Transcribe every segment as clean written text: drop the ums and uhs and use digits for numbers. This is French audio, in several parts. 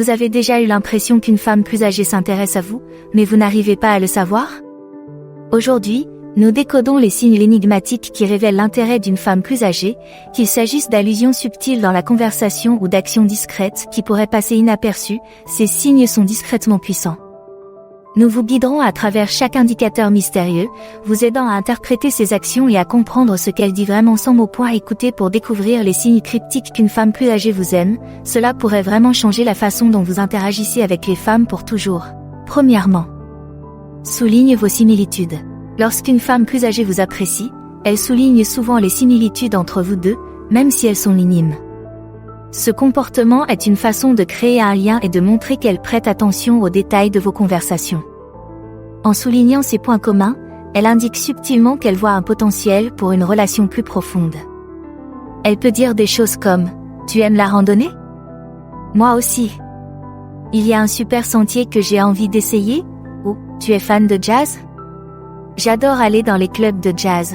Vous avez déjà eu l'impression qu'une femme plus âgée s'intéresse à vous, mais vous n'arrivez pas à le savoir? Aujourd'hui, nous décodons les signes énigmatiques qui révèlent l'intérêt d'une femme plus âgée, qu'il s'agisse d'allusions subtiles dans la conversation ou d'actions discrètes qui pourraient passer inaperçues. Ces signes sont discrètement puissants. Nous vous guiderons à travers chaque indicateur mystérieux, vous aidant à interpréter ses actions et à comprendre ce qu'elle dit vraiment sans mots. Écoutez pour découvrir les signes cryptiques qu'une femme plus âgée vous aime. Cela pourrait vraiment changer la façon dont vous interagissez avec les femmes pour toujours. Premièrement, souligne vos similitudes. Lorsqu'une femme plus âgée vous apprécie, elle souligne souvent les similitudes entre vous deux, même si elles sont minimes. Ce comportement est une façon de créer un lien et de montrer qu'elle prête attention aux détails de vos conversations. En soulignant ces points communs, elle indique subtilement qu'elle voit un potentiel pour une relation plus profonde. Elle peut dire des choses comme « Tu aimes la randonnée ? Moi aussi. Il y a un super sentier que j'ai envie d'essayer » ou « Tu es fan de jazz ? J'adore aller dans les clubs de jazz. »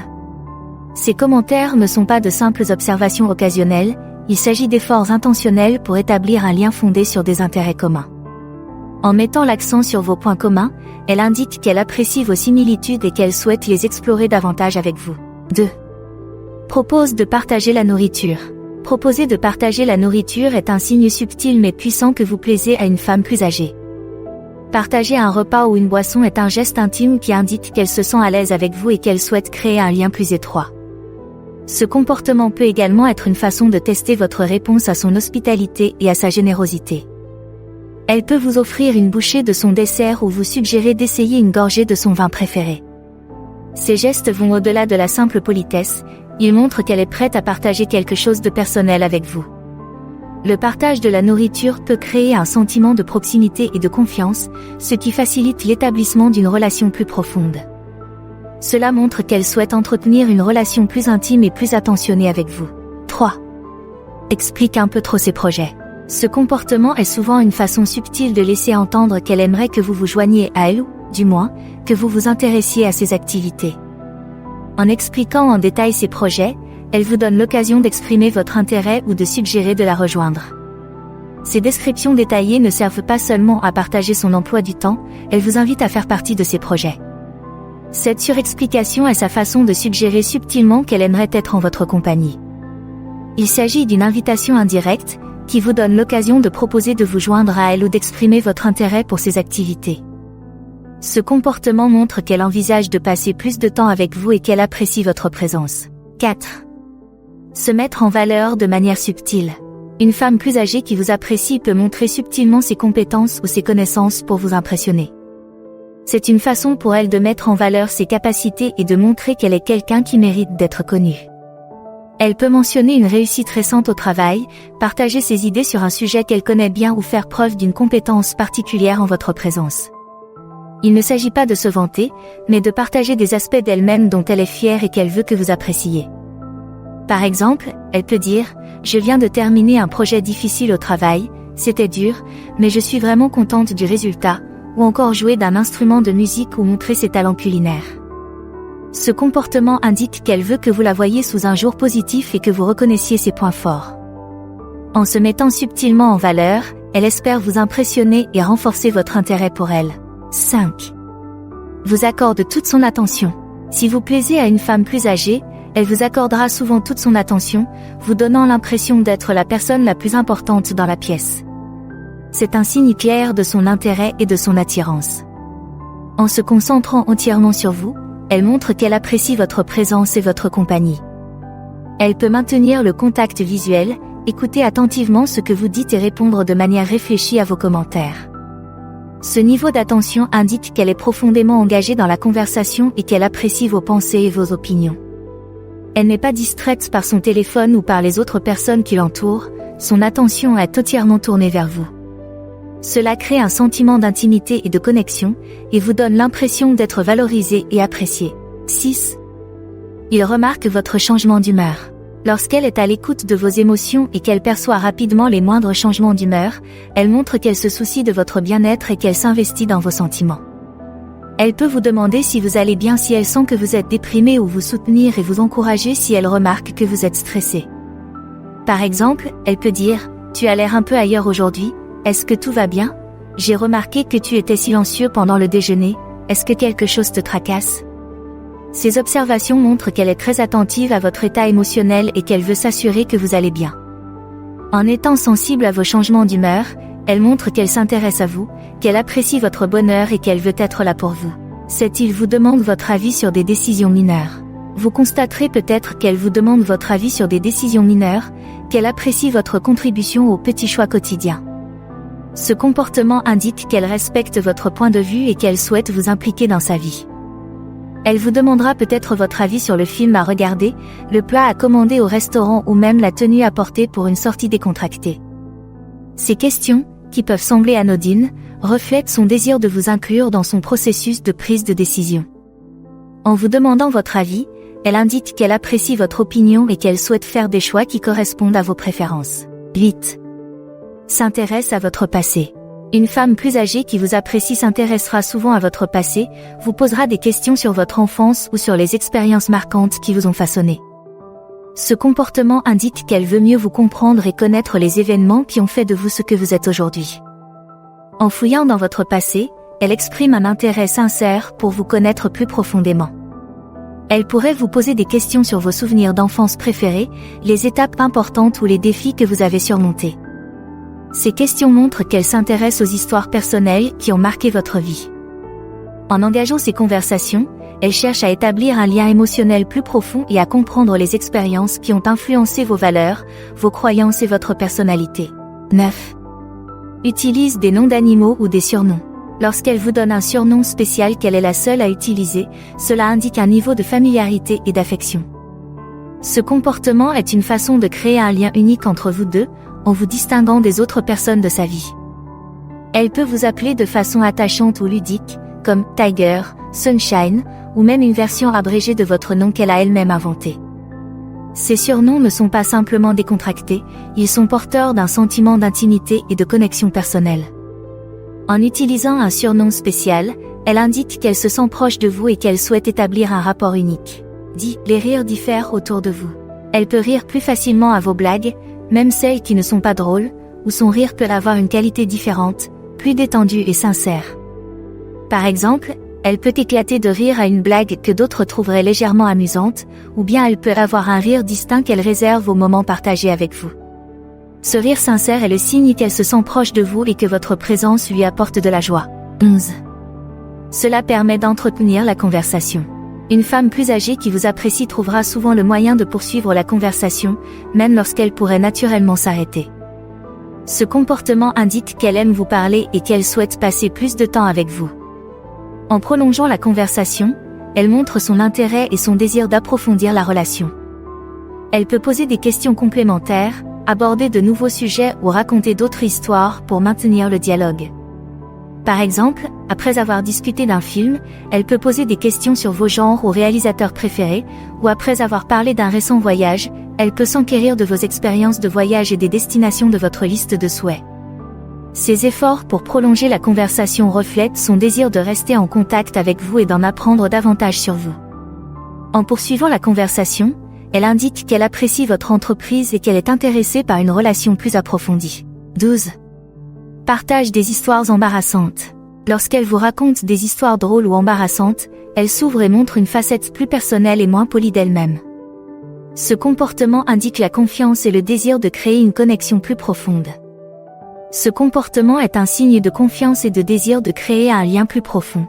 Ces commentaires ne sont pas de simples observations occasionnelles, il s'agit d'efforts intentionnels pour établir un lien fondé sur des intérêts communs. En mettant l'accent sur vos points communs, elle indique qu'elle apprécie vos similitudes et qu'elle souhaite les explorer davantage avec vous. 2. Propose de partager la nourriture. Proposer de partager la nourriture est un signe subtil mais puissant que vous plaisez à une femme plus âgée. Partager un repas ou une boisson est un geste intime qui indique qu'elle se sent à l'aise avec vous et qu'elle souhaite créer un lien plus étroit. Ce comportement peut également être une façon de tester votre réponse à son hospitalité et à sa générosité. Elle peut vous offrir une bouchée de son dessert ou vous suggérer d'essayer une gorgée de son vin préféré. Ces gestes vont au-delà de la simple politesse, ils montrent qu'elle est prête à partager quelque chose de personnel avec vous. Le partage de la nourriture peut créer un sentiment de proximité et de confiance, ce qui facilite l'établissement d'une relation plus profonde. Cela montre qu'elle souhaite entretenir une relation plus intime et plus attentionnée avec vous. 3. Explique un peu trop ses projets. Ce comportement est souvent une façon subtile de laisser entendre qu'elle aimerait que vous vous joigniez à elle ou, du moins, que vous vous intéressiez à ses activités. En expliquant en détail ses projets, elle vous donne l'occasion d'exprimer votre intérêt ou de suggérer de la rejoindre. Ces descriptions détaillées ne servent pas seulement à partager son emploi du temps, elles vous invitent à faire partie de ses projets. Cette surexplication est sa façon de suggérer subtilement qu'elle aimerait être en votre compagnie. Il s'agit d'une invitation indirecte, qui vous donne l'occasion de proposer de vous joindre à elle ou d'exprimer votre intérêt pour ses activités. Ce comportement montre qu'elle envisage de passer plus de temps avec vous et qu'elle apprécie votre présence. 4. Se mettre en valeur de manière subtile. Une femme plus âgée qui vous apprécie peut montrer subtilement ses compétences ou ses connaissances pour vous impressionner. C'est une façon pour elle de mettre en valeur ses capacités et de montrer qu'elle est quelqu'un qui mérite d'être connu. Elle peut mentionner une réussite récente au travail, partager ses idées sur un sujet qu'elle connaît bien ou faire preuve d'une compétence particulière en votre présence. Il ne s'agit pas de se vanter, mais de partager des aspects d'elle-même dont elle est fière et qu'elle veut que vous appréciez. Par exemple, elle peut dire « Je viens de terminer un projet difficile au travail, c'était dur, mais je suis vraiment contente du résultat », ou encore jouer d'un instrument de musique ou montrer ses talents culinaires. Ce comportement indique qu'elle veut que vous la voyiez sous un jour positif et que vous reconnaissiez ses points forts. En se mettant subtilement en valeur, elle espère vous impressionner et renforcer votre intérêt pour elle. 5. Vous accorde toute son attention. Si vous plaisez à une femme plus âgée, elle vous accordera souvent toute son attention, vous donnant l'impression d'être la personne la plus importante dans la pièce. C'est un signe clair de son intérêt et de son attirance. En se concentrant entièrement sur vous, elle montre qu'elle apprécie votre présence et votre compagnie. Elle peut maintenir le contact visuel, écouter attentivement ce que vous dites et répondre de manière réfléchie à vos commentaires. Ce niveau d'attention indique qu'elle est profondément engagée dans la conversation et qu'elle apprécie vos pensées et vos opinions. Elle n'est pas distraite par son téléphone ou par les autres personnes qui l'entourent, son attention est entièrement tournée vers vous. Cela crée un sentiment d'intimité et de connexion, et vous donne l'impression d'être valorisé et apprécié. 6. Il remarque votre changement d'humeur. Lorsqu'elle est à l'écoute de vos émotions et qu'elle perçoit rapidement les moindres changements d'humeur, elle montre qu'elle se soucie de votre bien-être et qu'elle s'investit dans vos sentiments. Elle peut vous demander si vous allez bien si elle sent que vous êtes déprimé ou vous soutenir et vous encourager si elle remarque que vous êtes stressé. Par exemple, elle peut dire « Tu as l'air un peu ailleurs aujourd'hui », Est-ce que tout va bien? J'ai remarqué que tu étais silencieux pendant le déjeuner, est-ce que quelque chose te tracasse? Ces observations montrent qu'elle est très attentive à votre état émotionnel et qu'elle veut s'assurer que vous allez bien. En étant sensible à vos changements d'humeur, elle montre qu'elle s'intéresse à vous, qu'elle apprécie votre bonheur et qu'elle veut être là pour vous. 7. Il vous demande votre avis sur des décisions mineures. Vous constaterez peut-être qu'elle vous demande votre avis sur des décisions mineures, qu'elle apprécie votre contribution aux petits choix quotidiens. Ce comportement indique qu'elle respecte votre point de vue et qu'elle souhaite vous impliquer dans sa vie. Elle vous demandera peut-être votre avis sur le film à regarder, le plat à commander au restaurant ou même la tenue à porter pour une sortie décontractée. Ces questions, qui peuvent sembler anodines, reflètent son désir de vous inclure dans son processus de prise de décision. En vous demandant votre avis, elle indique qu'elle apprécie votre opinion et qu'elle souhaite faire des choix qui correspondent à vos préférences. 8. S'intéresse à votre passé. Une femme plus âgée qui vous apprécie s'intéressera souvent à votre passé, vous posera des questions sur votre enfance ou sur les expériences marquantes qui vous ont façonné. Ce comportement indique qu'elle veut mieux vous comprendre et connaître les événements qui ont fait de vous ce que vous êtes aujourd'hui. En fouillant dans votre passé, elle exprime un intérêt sincère pour vous connaître plus profondément. Elle pourrait vous poser des questions sur vos souvenirs d'enfance préférés, les étapes importantes ou les défis que vous avez surmontés. Ces questions montrent qu'elle s'intéresse aux histoires personnelles qui ont marqué votre vie. En engageant ces conversations, elle cherche à établir un lien émotionnel plus profond et à comprendre les expériences qui ont influencé vos valeurs, vos croyances et votre personnalité. 9. Utilise des noms d'animaux ou des surnoms. Lorsqu'elle vous donne un surnom spécial qu'elle est la seule à utiliser, cela indique un niveau de familiarité et d'affection. Ce comportement est une façon de créer un lien unique entre vous deux, en vous distinguant des autres personnes de sa vie. Elle peut vous appeler de façon attachante ou ludique, comme Tiger, Sunshine, ou même une version abrégée de votre nom qu'elle a elle-même inventé. Ces surnoms ne sont pas simplement décontractés, ils sont porteurs d'un sentiment d'intimité et de connexion personnelle. En utilisant un surnom spécial, elle indique qu'elle se sent proche de vous et qu'elle souhaite établir un rapport unique. 10. Les rires diffèrent autour de vous. Elle peut rire plus facilement à vos blagues, même celles qui ne sont pas drôles, ou son rire peut avoir une qualité différente, plus détendue et sincère. Par exemple, elle peut éclater de rire à une blague que d'autres trouveraient légèrement amusante, ou bien elle peut avoir un rire distinct qu'elle réserve aux moments partagés avec vous. Ce rire sincère est le signe qu'elle se sent proche de vous et que votre présence lui apporte de la joie. 11. Cela permet d'entretenir la conversation. Une femme plus âgée qui vous apprécie trouvera souvent le moyen de poursuivre la conversation, même lorsqu'elle pourrait naturellement s'arrêter. Ce comportement indique qu'elle aime vous parler et qu'elle souhaite passer plus de temps avec vous. En prolongeant la conversation, elle montre son intérêt et son désir d'approfondir la relation. Elle peut poser des questions complémentaires, aborder de nouveaux sujets ou raconter d'autres histoires pour maintenir le dialogue. Par exemple, après avoir discuté d'un film, elle peut poser des questions sur vos genres ou réalisateurs préférés, ou après avoir parlé d'un récent voyage, elle peut s'enquérir de vos expériences de voyage et des destinations de votre liste de souhaits. Ces efforts pour prolonger la conversation reflètent son désir de rester en contact avec vous et d'en apprendre davantage sur vous. En poursuivant la conversation, elle indique qu'elle apprécie votre entreprise et qu'elle est intéressée par une relation plus approfondie. 12. Partage des histoires embarrassantes. Lorsqu'elle vous raconte des histoires drôles ou embarrassantes, elle s'ouvre et montre une facette plus personnelle et moins polie d'elle-même. Ce comportement indique la confiance et le désir de créer une connexion plus profonde. Ce comportement est un signe de confiance et de désir de créer un lien plus profond.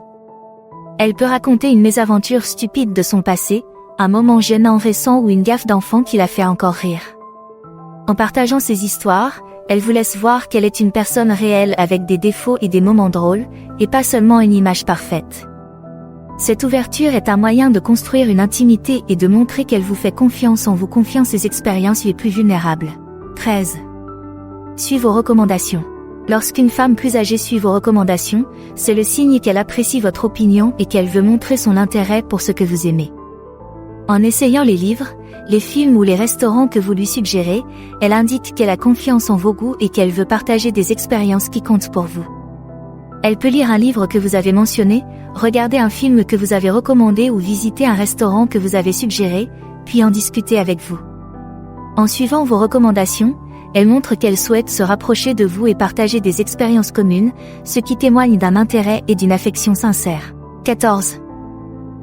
Elle peut raconter une mésaventure stupide de son passé, un moment gênant récent ou une gaffe d'enfant qui la fait encore rire. En partageant ces histoires, elle vous laisse voir qu'elle est une personne réelle avec des défauts et des moments drôles, et pas seulement une image parfaite. Cette ouverture est un moyen de construire une intimité et de montrer qu'elle vous fait confiance en vous confiant ses expériences les plus vulnérables. 13. Suit vos recommandations. Lorsqu'une femme plus âgée suit vos recommandations, c'est le signe qu'elle apprécie votre opinion et qu'elle veut montrer son intérêt pour ce que vous aimez. En essayant les livres, les films ou les restaurants que vous lui suggérez, elle indique qu'elle a confiance en vos goûts et qu'elle veut partager des expériences qui comptent pour vous. Elle peut lire un livre que vous avez mentionné, regarder un film que vous avez recommandé ou visiter un restaurant que vous avez suggéré, puis en discuter avec vous. En suivant vos recommandations, elle montre qu'elle souhaite se rapprocher de vous et partager des expériences communes, ce qui témoigne d'un intérêt et d'une affection sincère. 14.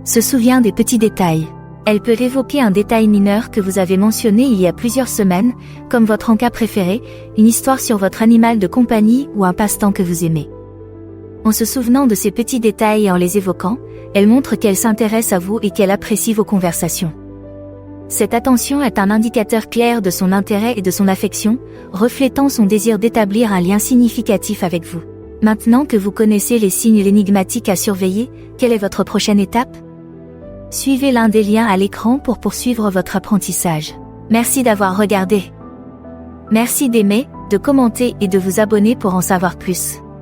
Se souvient des petits détails. Elle peut évoquer un détail mineur que vous avez mentionné il y a plusieurs semaines, comme votre encas préféré, une histoire sur votre animal de compagnie ou un passe-temps que vous aimez. En se souvenant de ces petits détails et en les évoquant, elle montre qu'elle s'intéresse à vous et qu'elle apprécie vos conversations. Cette attention est un indicateur clair de son intérêt et de son affection, reflétant son désir d'établir un lien significatif avec vous. Maintenant que vous connaissez les signes énigmatiques à surveiller, quelle est votre prochaine étape ? Suivez l'un des liens à l'écran pour poursuivre votre apprentissage. Merci d'avoir regardé. Merci d'aimer, de commenter et de vous abonner pour en savoir plus.